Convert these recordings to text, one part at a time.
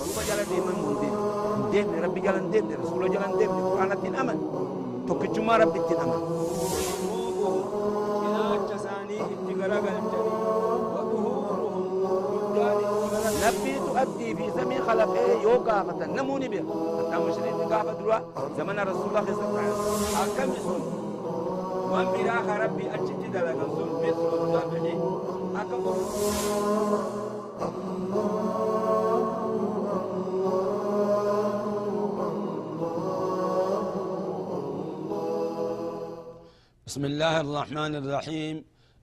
روبا جلن ديما مندين دين ربي جلن دين رسول جلن دين قرآن الدين أمن توكيتشما ربي الدين أمن إذا أجساني اتقرق الجري وظهورهم نبي تؤدي في زمن خلقه يوقع فتن نموني بها حتى مشرين قابة دروا زمن رسول الله صلى الله عليه وسلم أكم يسون وان براخ ربي أجد دلق الظلم مثل الضبع أكم بسم الله الرحمن الرحيم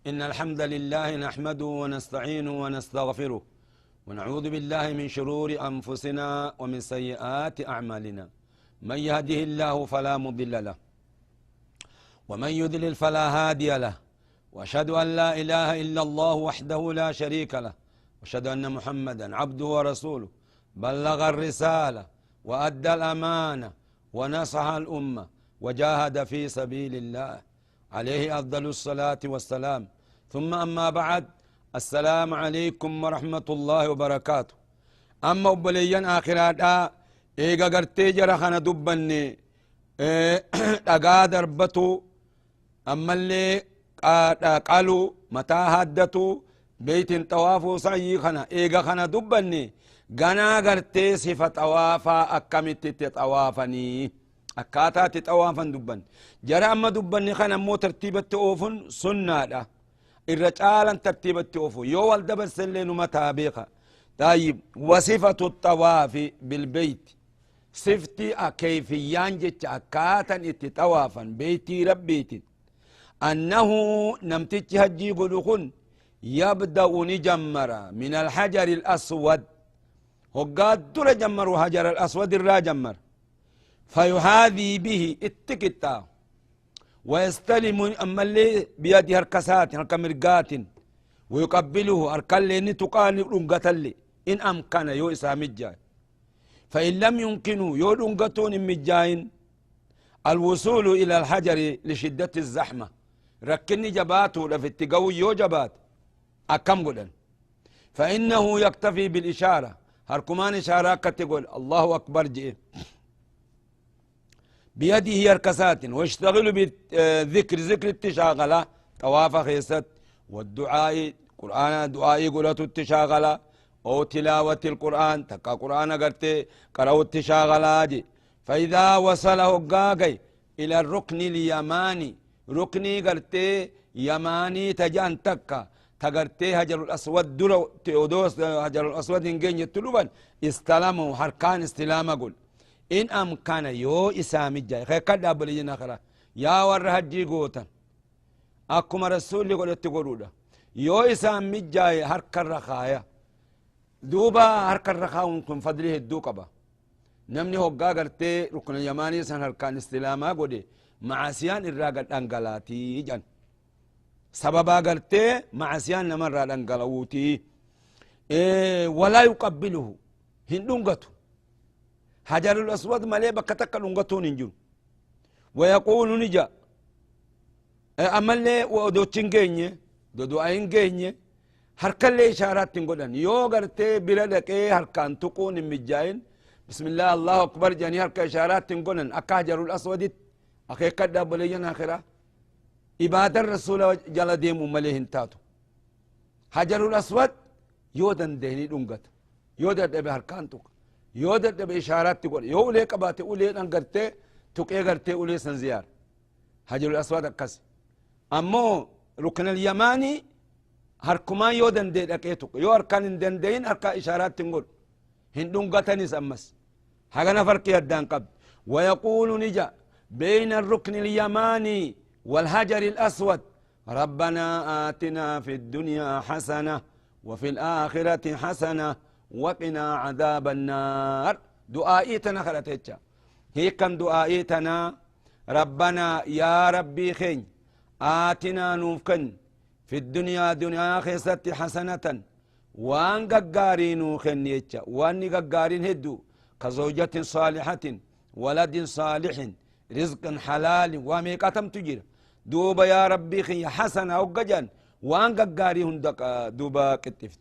إن الحمد لله نحمده ونستعينه ونستغفره ونعوذ بالله من شرور أنفسنا ومن سيئات أعمالنا من يهده الله فلا مضل له ومن يضلل فلا هادي له وأشهد أن لا إله إلا الله وحده لا شريك له وأشهد أن محمدا عبده ورسوله بلغ الرسالة وأدى الأمانة ونصح الأمة وجاهد في سبيل الله عليه أفضل الصلاة والسلام ثم أما بعد السلام عليكم ورحمة الله وبركاته أما أبليا آخرات إيغا قرتي جرخنا دبني أقا دربتو أما اللي قالوا متى هدتو بيت طوافو سعي خنا إيغا خنا دبني غنا قرتي صفة طوافا أكمت تطوافني أكاتا تطوافا دبن جرى أما دبن خنا مو ترتيبة أوفن سنة الرجال ترتيبة أوفو يو والدبر سلين متابقة طيب وصفة الطواف بالبيت صفتي كيفيان جت أكاتا اتطوافا بيتي ربيتي أنه نمتج هجي قلقن يبدأ نجمر من الحجر الأسود وقاد دول جمر حجر الأسود الراجمر فيحاذي به اتكتا ويستلم أما اللي بيد هركسات هركمرقات ويقبله هركالي نتقال رنقتلي إن أمكن يو إسامجا فإن لم يمكنوا يو رنقتون مجاين الوصول إلى الحجر لشدة الزحمة ركني جباته لفت قوي يو جبات أكم قدن فإنه يكتفي بالإشارة هركمان إشارة كتقول الله أكبر جئ بيده يركسات واشتغلوا بالذكر ذكر التشاغلة طواف خيست والدعاء قرآن دعاء قلت التشاغلة أو تلاوة القرآن تقى قرآن قرت قرأوا التشاغلة فإذا وصله قاقي إلى الركن اليماني ركني قرت يماني تجان تقى تقرتي هجر الأسود دلو تيودوس هجر الأسود إنجين يتلوبان استلموا حركان استلام قل إن أمكن يو إسامي جاي خي قد أبلينا خرا يا ورهجي قوتا أكما رسول قول يتقولوا يو إسامي جاي هرك الرخايا دوبا هرك الرخاء ونكم فضله الدوكبا نمني هقا قرتي ركن اليماني سن هركان استلاما قولي معسيان الراقل أنقلاتي جان سببا قرتي معسيان نمر الأنقلوتي ولا يقبله هندونغتو حجر الأسود ملي بكتك لنغتون انجون ويقول نجا أما اللي ودوچين جيني دو أين جيني هركل لي إشارات تنقلن يو غرتي بلدك هركان تقون مجاين بسم الله الله أكبر جاني هرك إشارات تنقلن أكا حجر الأسود أخي قد بليين آخرة إبادة الرسول جل ديم مليهن تاتو حجر الأسود يودن ديني لنغت يودن دي هركان تقون يودر بإشارات تقول يو ليك باتي أولي أنقرتي تقي قرتي أولي سنزيار حجر الأسود أكس أمو ركن اليماني هركما يودن دي لكيتك يو أركان دين دين أركا إشارات تقول هندون قتني سمس حقا نفرق يدان قبل ويقول نجا بين الركن اليماني والحجر الأسود ربنا آتنا في الدنيا حسنة وفي الآخرة حسنة وقنا عذاب النار دعائتنا خلتها هي كم دعائتنا ربنا يا ربي خين آتنا نوفكن في الدنيا دنيا خيست حسنة وان ققارين خن يتشا وان ققارين هدو كزوجة صالحة ولد صالح رزق حلال وميقاتم تجير دوبا يا ربي خي حسنة أو قجان وان ققاري هندق دوبا كتفت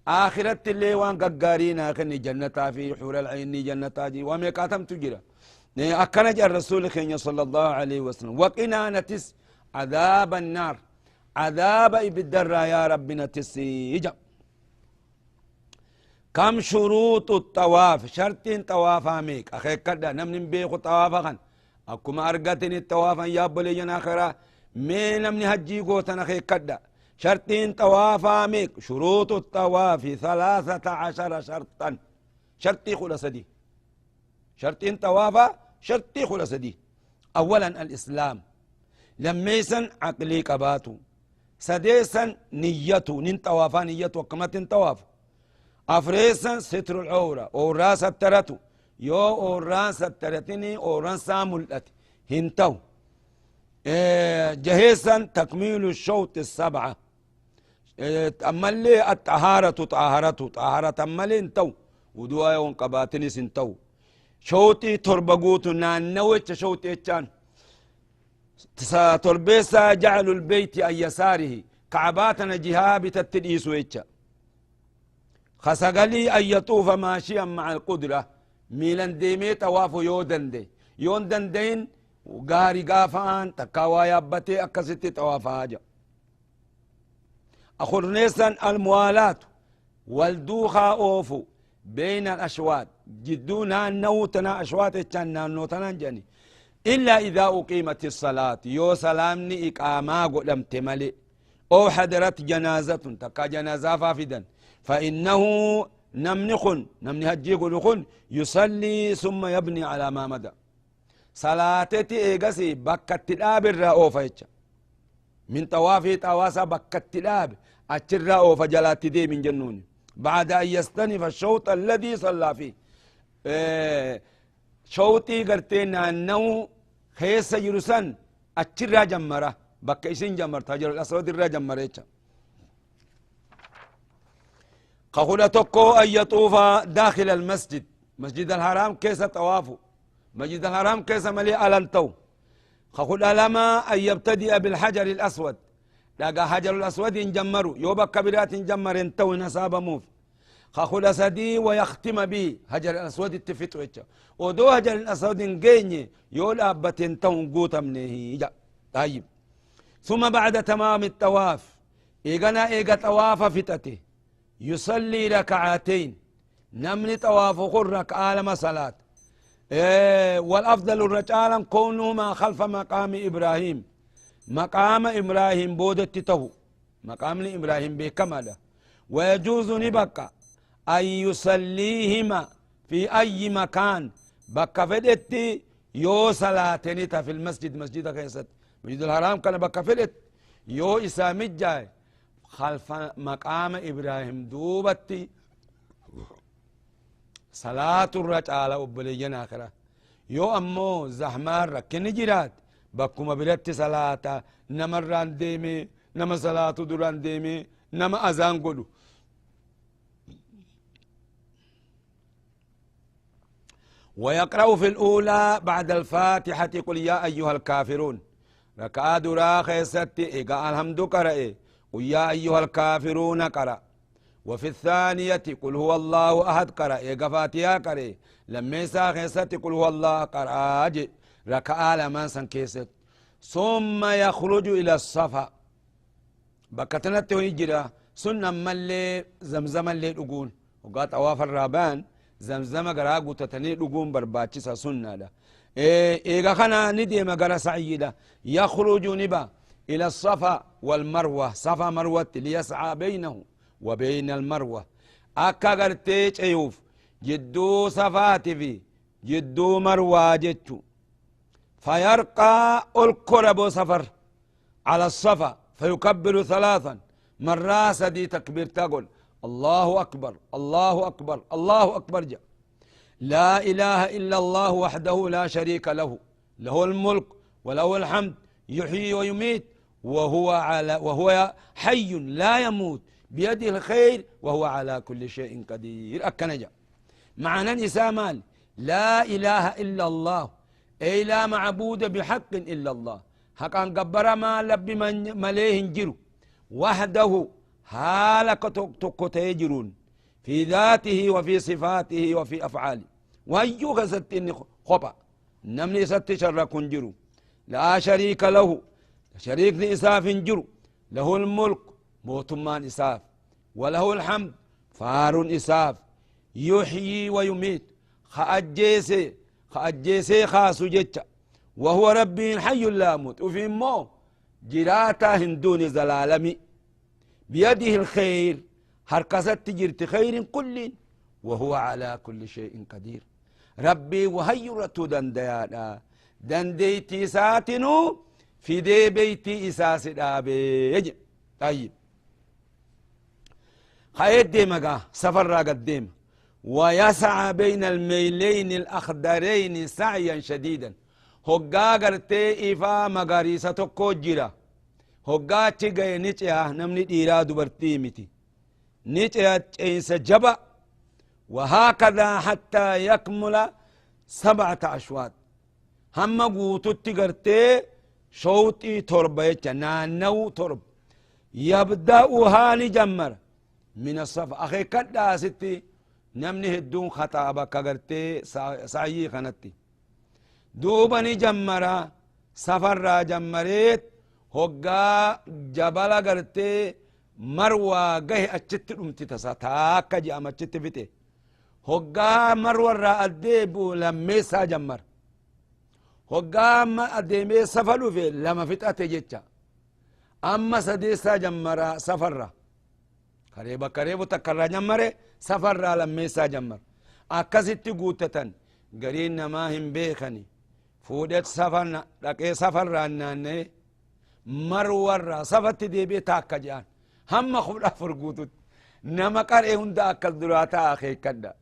آخرت اللي وان ققارين آخرني جنتا في حور العين جنتا جي وميقاتم تجرى أكنج الرسول خيني صلى الله عليه وسلم وقنا نتس عذاب النار عذاب إبدر يا ربنا تسيجا كم شروط الطواف شرطين طواف ميك أخي كدا نمن بيخو طوافا خان أكما أرغتني الطوافا يا بلي جناخرا مي نمن هجي قوتنا أخي كدا شرطين طواف ميك شروط الطواف 13 شرطا شرطي خلص دي شرطين طوافا شرطي خلص دي أولا الإسلام لميسا عقلي قباتو سديسا نيته نين طوافا نيته وكما تنطواف أفريسا ستر العورة أوراس الترتو يو أوراس الترتني أوران ساملت هنتو جهيسا تكميل الشوط السبعة أمالي الطهارة طهارة أمالي انتو ودوا يوم قباتني سنتو شوطي تربقوتو نانويتش شوطي اتشان تربيسا جعل البيت أن يساره كعباتنا جهابة التدئيسو اتشا خسقلي أن يطوف ماشيا مع القدرة ميلان ديمي توافو يودن دين وقاري قافان تكاوا يابتي أكستي توافاجا أخرنيسا الموالات والدوخا أوفو بين الأشوات جدونا نوتنا أشوات اتشانا نوتنا جاني إلا إذا أقيمت الصلاة يو سلامني إقاما قدم تملي أو حضرت جنازة تكا جنازة فافدا فإنه نمني هجي قلقن يصلي ثم يبني على ما مدى صلاتي إيقسي بكت الآب الرأو فيتش من طوافي طواسا بكت الآب الرأو فجلات دي من جنون بعد أن يستنف الشوط الذي صلى فيه شوطي قرتين أنه خيس يرسن الرا جمرة بك إسين جمرة هجر الأسود الرا جمرة قهولا تقو أن يطوف داخل المسجد مسجد الحرام كيس طوافه مسجد الحرام كيس ملي ألنتو قهولا لما أن يبتدئ بالحجر الأسود لقى حجر الأسود ينجمروا يوبا كبيرات ينجمر انتو نساب موف خاخولا سدي ويختم به حجر الأسود التفتو اتشا ودو حجر الأسود نجيني يول أبتين تون قوتا منه طيب ثم بعد تمام الطواف إيغا طواف فتته يصلي ركعتين نمني طواف خرك آلم صلاة والأفضل الرجال كونهما خلف مقام إبراهيم مقام إبراهيم بودت تهو مقام إبراهيم بكمله ويجوز نبقى أن يصليهما في أي مكان بكا فدت يو صلاتني في المسجد مسجد كيست مسجد الحرام كان بكا فدت يو إسامي جاي خلف مقام إبراهيم دوبتي صلاة الرجال أبليين آخرة يو أمو زحمان ركن جرات بكو مبرت صلاة نمران ديمي نما صلاة دران ديمي نما أذان قدو ويقرأ في الأولى بعد الفاتحة قل يا أيها الكافرون ركعة درا خيست إيقا الحمد قرأ قل يا أيها الكافرون قرأ وفي الثانية قل هو الله أحد قرأ إيقا فاتحة قرأ لما يسا خيست قل هو الله قرأ ركعة لما سنكيست ثم يخرج إلى الصفا بكتنته هجرة سنة ملي زمزم اللي تقول وقات أواف الرابان زمزم قراغو تتني لقوم برباتشسا سنة دا إيغا خنا ندي مقرا سعيدة يخرج نبا إلى الصفا والمروة صفا مروة ليسعى بينه وبين المروة أكا قرتيج أيوف جدو صفاتي في جدو مروة جتو فيرقى القرب سفر على الصفا فيكبر 3 مرات دي تكبير تقول الله أكبر الله أكبر الله أكبر جاء لا إله إلا الله وحده لا شريك له له الملك وله الحمد يحيي ويميت وهو حي لا يموت بيده الخير وهو على كل شيء قدير أكنجا معنى نسامال لا إله إلا الله أي لا معبود بحق إلا الله حقا قبر ما لب من مليه جرو وحده حالك تجرون في ذاته وفي صفاته وفي أفعاله وأيوك ستني خبأ نمني ست شرك جرو لا شريك له شريك إساف جرو له الملك موتمان إساف وله الحمد فار إساف يحيي ويميت خأجيسي خاص جتة وهو ربي حي لا موت وفي مو جراتا هندون زلالمي بيده الخير هركست تجرت خير كل وهو على كل شيء قدير ربي وهيرت دنديانا دنديتي ساتنو في دي بيتي إساس الآبي طيب خير ديمقا سفر قديم ويسعى بين الميلين الأخضرين سعيا شديدا هقا قرتي إفا مقاريسة كوجرا هقا تيغي نيچها نمني إيراد برتيمتي نيچها تيس جبا وهكذا حتى يكمل 7 أشواط هم قوتو تيغرتي شوطي تربة نانو ترب يبدأها نجمر من الصف أخي كدا ستي نمني هدون خطابة كغرتي سعيي خنتي دوبني جمرا سفر جمريت هقا جبل غرتي مروى قه أجت رمتي تسا تاكا جام أجت فيتي هقا مروى را أديبو لميسا جمر هقا ما أديمي سفلو في لما فتأت جيتشا أما سديسا جمرا سفر قريبا تكرر جمره سفر لميسا جمر أكست قوتة قرين ما هم بيخني فودت سفرنا لكي سفر راناني مرور سفت دي بي تاكا جان هم خبرا فرقوتت نما قرئ هندا أكل دراتا أخي كدا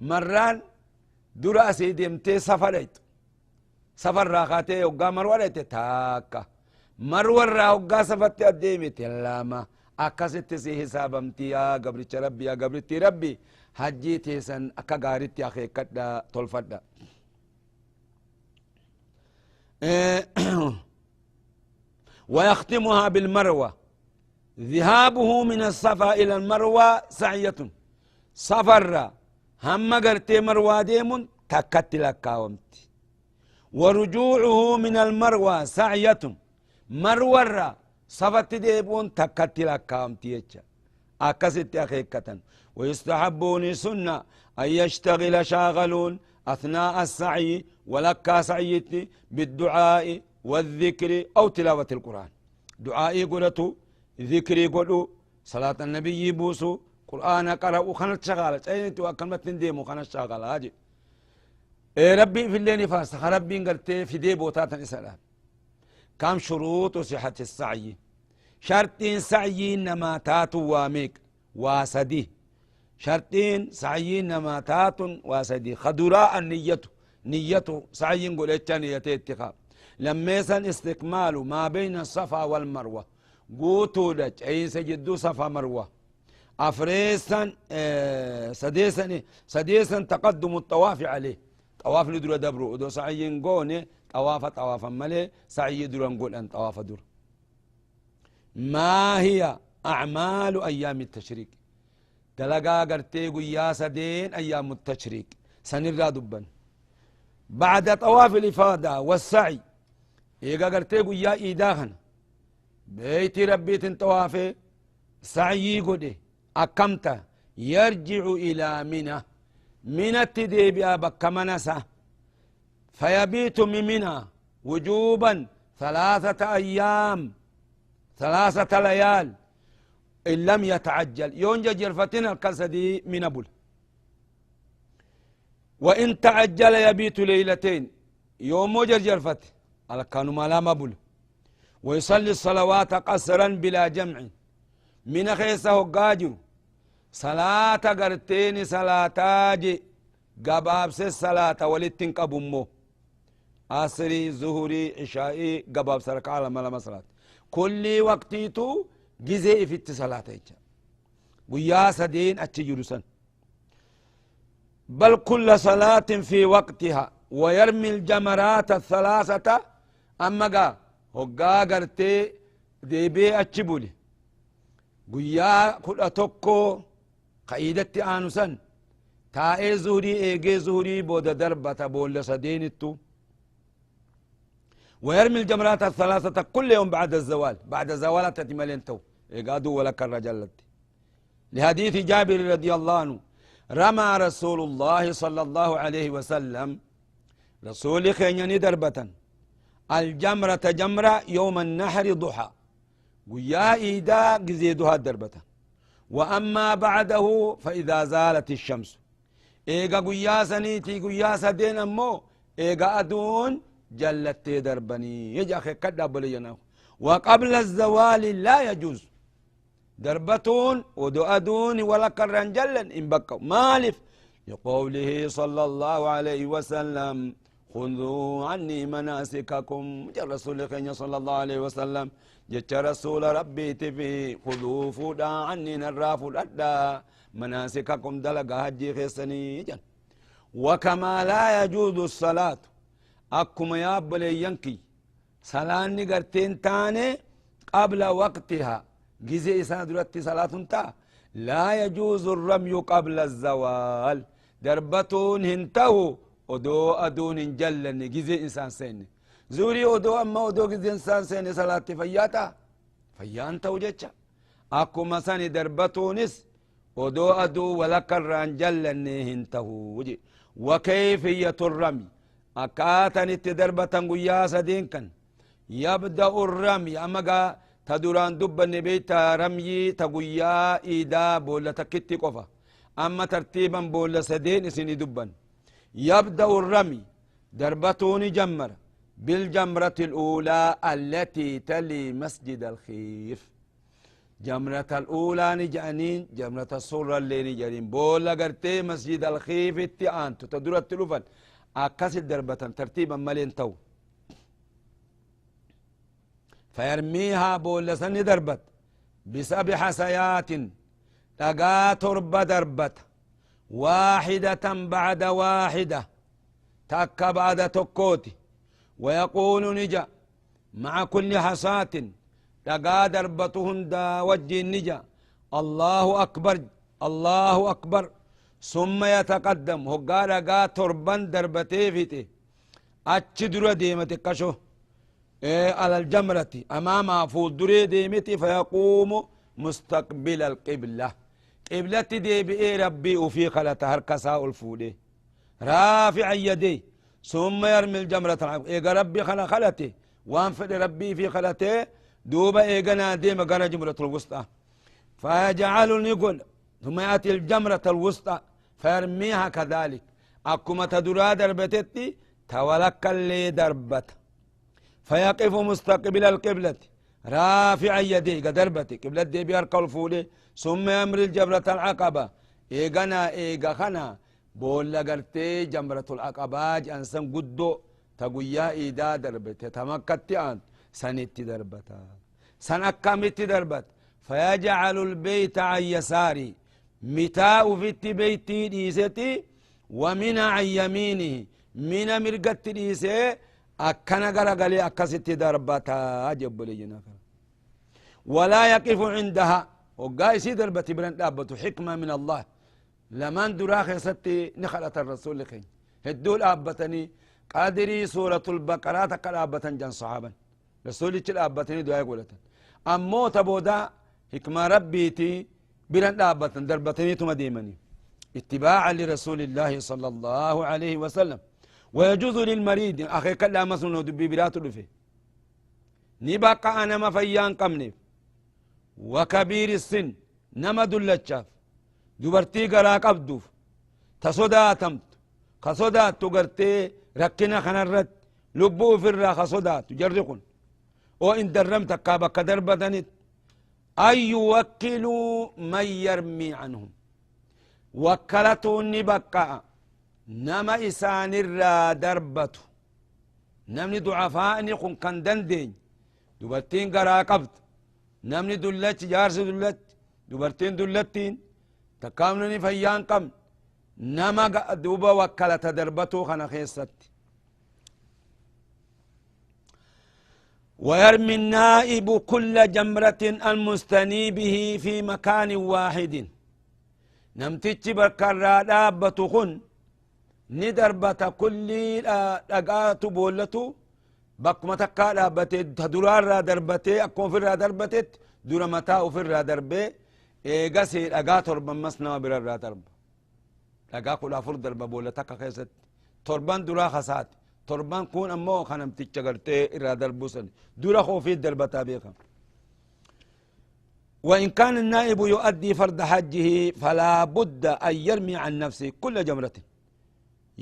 مران درا سيدمتي سفرت سفر راخاتي وقا مرورت تاكا مرور را وقا سفت أديمت اللاما أكست سي حسابمتي يا قبرت ربي يا قبرت ربي حجيتي سن أكا غارتي أخي كدا تلفدا ويختمها بالمروة ذهابه من الصفا إلى المروة سعية سفر هم قرتي مروة ديمون تكت لكاومت ورجوعه من المروة سعية مروة صفت ديبون تكت لكاومت يتشا أكست أخيكة ويستحبون سنة أن يشتغل شاغلون أثناء السعي ولكا سعيتي بالدعاء والذكر أو تلاوة القرآن دعائي قلتو ذكري قلو صلاة النبي بوسو قرآن قرأوا خنت شغالة أين تو كلمة ديمو خنت شغالة هاجي إيه ربي في الليل فاسخ ربي قلتي في دي بوتات الإسلام كم شروط صحة السعي شرطين سعي نماتات واميك واسدي شرطين سعي نماتات واسدي خدراء نيته سعي نقول نيته اتخاب لميسا استكمال ما بين الصفا والمروة قوتو دج اين سجدو صفا مروة افريسا سديسا تقدم الطواف عليه طواف ندر دبرو دو سعي نقوني طوافا ملي سعي در نقول ان طواف در ما هي اعمال ايام التشريك دلقا قرتي قيا سدين ايام التشريك سنرى دبا بعد طواف الإفادة والسعي إيقا قرتيقو يا إيداهن بيت ربي تنطوافي سعي قدي أكمت يرجع إلى منى منى تدي بها بكمنسة فيبيت من منى وجوبا 3 أيام 3 ليال إن لم يتعجل يونجا جرفتنا الكسدي من أبول وإن تعجل يبيت ليلتين يوم موجر جرفت على كانوا ما لا مبل ويصلي الصلوات قصرا بلا جمع من خيسه قاجر صلاة قرتين صلاة جي قباب الصلاة ولتن قبمو عصري ظهري عشائي قباب سرك على ملا صلاة كل وقتيتو جزء في الصلاة ويا سدين أتجرسن بل كل صلاة في وقتها ويرمي الجمرات 3 أما قا هقا قرتي دي بي أتشبولي قيا كل أتوكو قيدت آنسا تائي زهري إيجي زهري بود دربة بول سدينتو ويرمي الجمرات الثلاثة كل يوم بعد الزوال بعد زوال تتملين تو إيقادوا ولك الرجل لحديث جابر رضي الله عنه رمى رسول الله صلى الله عليه وسلم رسول خيني دربة الجمرة جمرة يوم النحر ضحى ويا إيدا قزيدها دربة وأما بعده فإذا زالت الشمس إيقا قيا سنيتي قيا سدين أمو إيقا أدون جلت دربني يجي أخي كدا بلينا وقبل الزوال لا يجوز دربتون ودو أدون ولا كرن جلا إن بقوا مالف لقوله صلى الله عليه وسلم خذوا عني مناسككم جاء رسول الله صلى الله عليه وسلم جاء رسول ربي تفي خذوا فودا عني نراف الأدى مناسككم دلقا هجي خيسني جن وكما لا يجوز الصلاة أكما يابلي ينكي صلاة نقرتين تاني قبل وقتها جزء إسان درتي صلاة تا لا يجوز الرمي قبل الزوال دربتون هنتهو ودو أدون جلن جزء إنسان سين زوري ودو أما ودو جزء إنسان سين صلاة فياتا فيان توجتش أكو مساني دربتونس ودو أدو ولكران جلن هنتهو وكيفية الرمي أكاتن التدربة قياسة دينكن يبدأ الرمي أما تدوران دبن بيتا رمي تقويا إيدا بولا تكتي قفا أما ترتيبا بولا سدين سني دبن يبدأ الرمي دربتون جمر بالجمرة الأولى التي تلي مسجد الخيف جمرة الأولى نجانين جمرة الصورة اللي نجانين بولا قرتي مسجد الخيف التئان تدور التلوفن أكاسل دربة ترتيبا ملين تو فيرميها بولسن دربت بسبع حسيات تقا ترب دربت واحدة بعد واحدة تك بعد تكوتي ويقول نجا مع كل حصاة تقا دربتهن دا وجه نجا الله أكبر الله أكبر ثم يتقدم هقا لقا تربان دربتي فيتي أتشدر ديمة كشو على الجمرة أمامها فولدري ديمتي فيقوم مستقبل القبلة قبلة دي بإيه ربي وفي خلتها هركسا الفولي رافع يدي ثم يرمي الجمرة إيقا ربي خلتي وانفد ربي في خلته دوبا إيقنا ديما قنا جمرة الوسطى فيجعل يقول ثم يأتي الجمرة الوسطى فيرميها كذلك أكما تدرى دربتتي تولك اللي دربت فيقف مستقبل القبلة رافع يديه دربتي قبلة دي بيركو الفولي ثم يمر الجمرة العقبة إيقنا إيقا خنا بولا قرتي جمرة العقبة أنسان قدو تقويا إيدا دربتي تمكتي أنت سنتي دربتا سن أكامتي دربت فيجعل البيت عن يساري متاء في بيتي ديستي ومن عن يمينه من مرقت ديسي أكنا قرقلي أكست دربتا أجب لي ولا يقف عندها وقايسي دربتي بلن دابتو حكمة من الله لمن دراخي ستي نخلت الرسول لخي هدول أبتني قادري سورة البقرة تقل أبتن جن صحابا رسولي تل أبتني دعا يقولتن أمو تبودا حكمة ربيتي بلن دابتن دربتني تمديمني اتباعا لرسول الله صلى الله عليه وسلم ويجوز للمريض أخي كلا مسنو دبي براتو دفي نبقى أنا ما فيان قمني وكبير السن نما دلتشاف دبرتي قرا قبدوف تصداتمت خصدات تقرتي ركنا خنرت لبو في الرا خصدات جرقون وإن درمت كابك دربتنت أي يوكلوا من يرمي عنهم وكلتوا نبقى نما إسان الرا دربته نمني ضعفاء نقن كان دندين دبرتين قرا قبض نمني دلت جارس دلت دبرتين دلتين تكامنني فيان قم نما دوبا وكلت دربته خنا خيست ويرمي النائب كل جمرة المستني به في مكان واحد نمتج بكرا دابة خن ندربة كل دقات بولتو بكما تكا دابة تدرار را دربتي أكون في را دربتي دور متاء في را دربي إيغاسي دقات ربا مسنا برا را درب دقا كل أفر دربة بولتك خيست تربان درا خسات تربان كون أمو خنم تيجرتي را دربوسن دورا خوفي دربتا بيخا وإن كان النائب يؤدي فرض حجه فلا بد أن يرمي عن نفسه كل جمرة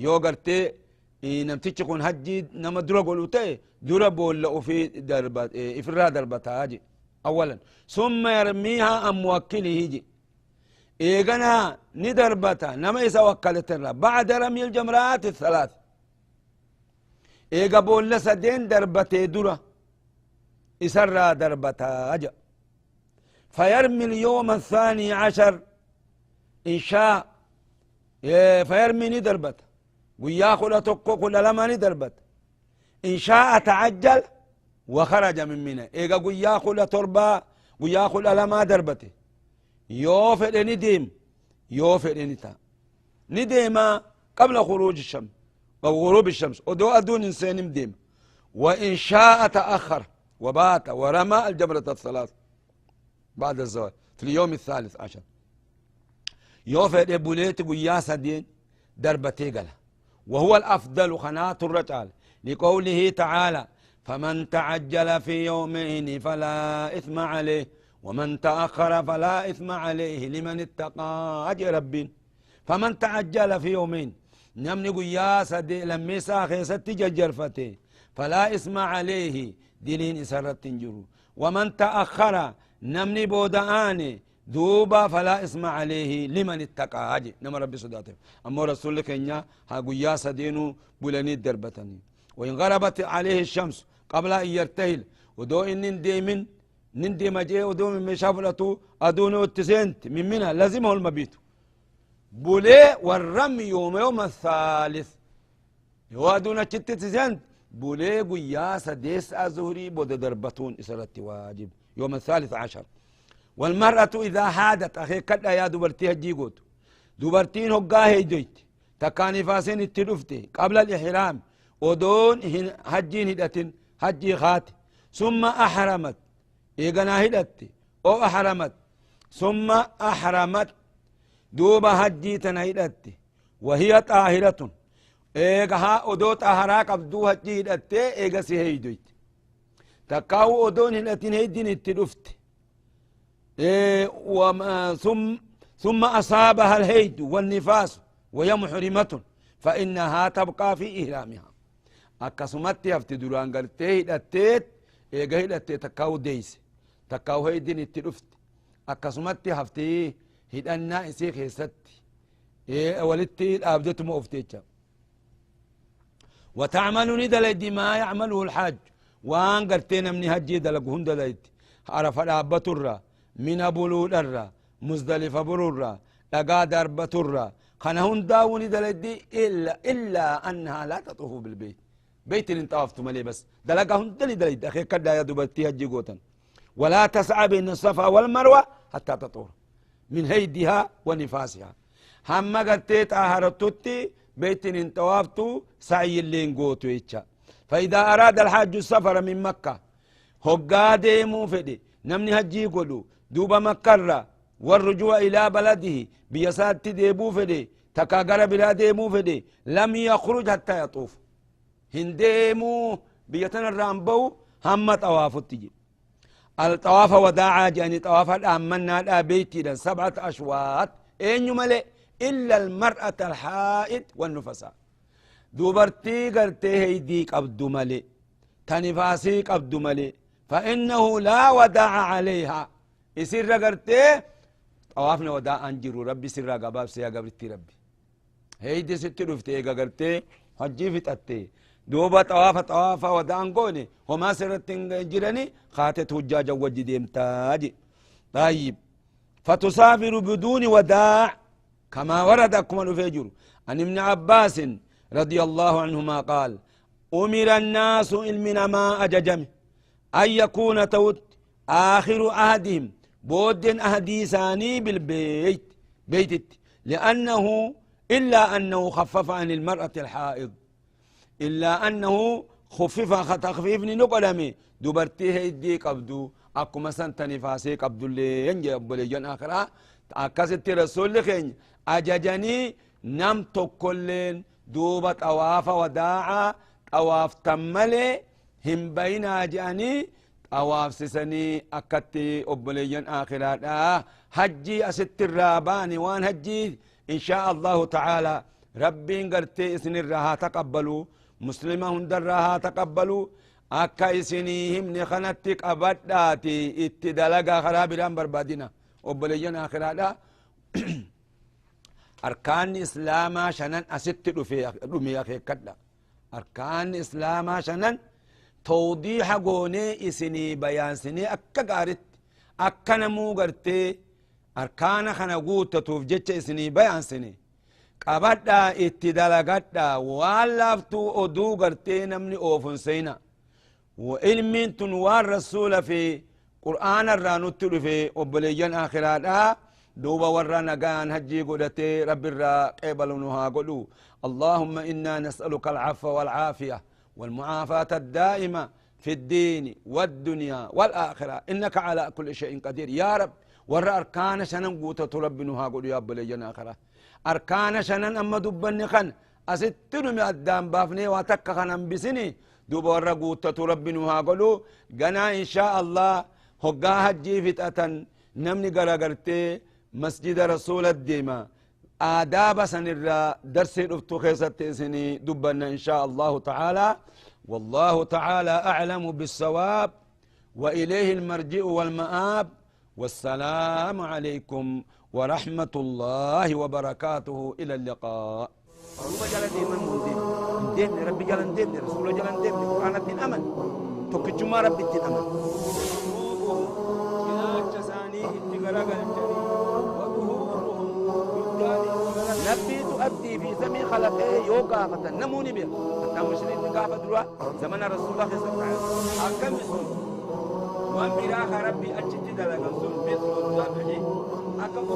يوغرتي نمتيش كون حجي نما درا قلوتي درا بول في دربت إفرا دربتا هاجي أولا ثم يرميها عن موكله يجي إيغنا ندربتا نما إذا وكلت بعد رمي الجمرات الثلاث إيغا بول سدين دربتي درا إسرى دربتا هاجي فيرمي اليوم الثاني عشر إن شاء فيرمي ندربت وياخذ تقو كل لما ندربت إن شاء تعجل وخرج من منى إيجا وياخذ تربا وياخذ لما دربته يوفر نديم يوفر نتا نديما قبل خروج الشمس وغروب الشمس ودو أدون إنسان مديم وإن شاء تأخر وبات ورمى الجمرة الثلاث بعد الزواج في اليوم الثالث عشر يوفر بوليت وياسا دين دربتي قال وهو الأفضل خنات الرجال لقوله تعالى فمن تعجل في يومين فلا إثم عليه ومن تأخر فلا إثم عليه لمن اتقى أجي ربين فمن تعجل في يومين نمني قياسا دي لما ساخي ستججر فتي فلا إثم عليه دلين إسرت تنجرو ومن تأخر نمني بودآني دوبا فلا اسم عليه لمن اتقى هاجي نما ربي صداته أما رسول لك إنيا ها قياسا دينو بلني دربتني وإن غربت عليه الشمس قبل أن يرتهل ودو إن نندي مجيه ودو من مشافلته أدوني التسنت من منها لازمه المبيت بولي والرمي يوم الثالث يوادونا چت تسنت بولي قياسا ديس أزهري بود دربتون إسرت واجب يوم الثالث عشر والمرأة إذا حادت أخي كدا يا دوبرتي هجيقوت دوبرتين هقاه دويت تكاني فاسين التلفتي قبل الإحرام ودون هجين هدتين هجي خات ثم أحرمت إيقنا هدت أو أحرمت ثم أحرمت دوبا هجيتنا هدت وهي طاهرة إيقها أدو طاهراك أبدو هجي هدت إيقا سيهيدويت تكاو أدون هدتين هيدين التلفتي ثم أصابها الهيد والنفاس وهي محرمة فإنها تبقى في إهرامها أكسمت يفتي دوران قرتي هدتت إيقا هدتت تكاو ديس تكاو هيدين التلفت أكسمت يفتي هدنا إسي خيستي ولدتي الأبدت مؤفتيتها وتعمل ندل ما يعمله الحاج وان قرتين من هجي دلقهن دلت عرف الأبة الرّا من بلول الرّا مزدلفة برورا لقا دربة الرّا خنهن داوني دلدي إلا أنها لا تطوف بالبيت بيت اللي انطافت ملي بس دلقاهن دلد أخي كدا يا دوبتي هجي قوتا ولا تسعى بين الصفا والمروة حتى تطور من هيدها ونفاسها هم قلتيت آهرتوتي بيت انتوافتو سعي اللي نقوتو إيشا فإذا أراد الحاج السفر من مكة هقا ديمو فدي نمني هجي قلو دوبا مكرة والرجوع إلى بلده بيسات ديبو فدي تكاقر بلا ديمو فدي لم يخرج حتى يطوف هنديمو بيتنا الرامبو هم طواف تجي الطواف وداعا جاني طواف الأمنا لا بيتي 7 أشواط إن يملئ إلا المرأة الحائد والنفساء دوبرتي قرتي هيديك أبدو ملئ تنفاسيك أبدو ملئ فإنه لا وداع عليها يصير قرتي طوافنا وداع أنجرو ربي سر قباب سيا قبرتي ربي هيدي ست رفتي قرتي حجي فتأتي دوبا طواف وداع قوني وما سرت جرني خاتت هجاجا وجد يمتاجي طيب فتسافر بدون وداع كما ورد أكمل فيجر عن ابن عباس رضي الله عنهما قال أمر الناس من ما أججمه أن يكون توت آخر عهدهم بودن أهدي ثاني بالبيت بيتت لأنه إلا أنه خفف عن المرأة الحائض إلا أنه خفف تخفيف نقلمي دبرتيه يدي قبدو أكو مثلا تنفاسي قبدو اللي ينجي أبوليجان آخرها أكست رسول خين أججني نم تكلين دوبة أواف وداعا أواف تملي هم بين أجاني أواف سسني أكتي أبوليجان آخرها هجي أست الراباني وان هجي إن شاء الله تعالى ربي قرتي إسن الرها تقبلوا مسلمة هندرها تقبلوا أكا إسنيهم نخنتك أبداتي اتدلقا خرابران بربادنا وبلينا آخر هذا أركان إسلام شنن أست رمي أخي كدلا أركان إسلام شنن توضيح قوني إسني بيان سني أكا قارت أكا نمو قرتي أركان خنقوت توفجتش إسني بيان سني قبدا اتدلقدا والافتو أدو قرتي نمني أوفن سينا وإلمين تنوار رسول في قرآن الرانوت في أبليجان آخرات دوبا ورانا قان هجي قدتي رب الرا قبلنها قلو اللهم إنا نسألك العفو والعافية والمعافاة الدائمة في الدين والدنيا والآخرة إنك على كل شيء قدير يا رب ورا أركان شنن قوتة ربنها قلو يا أبليجان آخرة أركان شنن أما دبني خن أستنو من الدام بافني واتك خنن بسني دوبا ورا قوتة ربنها قلو قنا إن شاء الله هقا هجي فتأة نمني قرقرتي مسجد رسول الديمة آداب سنرى درس الافتو خيصة سني دبنا إن شاء الله تعالى والله تعالى أعلم بالصواب وإليه المرجع والمآب والسلام عليكم ورحمة الله وبركاته إلى اللقاء رب جل ديما ديم ربي جل ديم رسول جل ديم قرآن الدين أمن توكجما ربي الدين أمن نبي تؤدي في سمي خلقه يوكا فتنموني بها حتى مشرين نقافة دروا زمن رسول الله صلى الله عليه وسلم أكم بسم وان براخ ربي أجد دلقا سن بسم الله أكم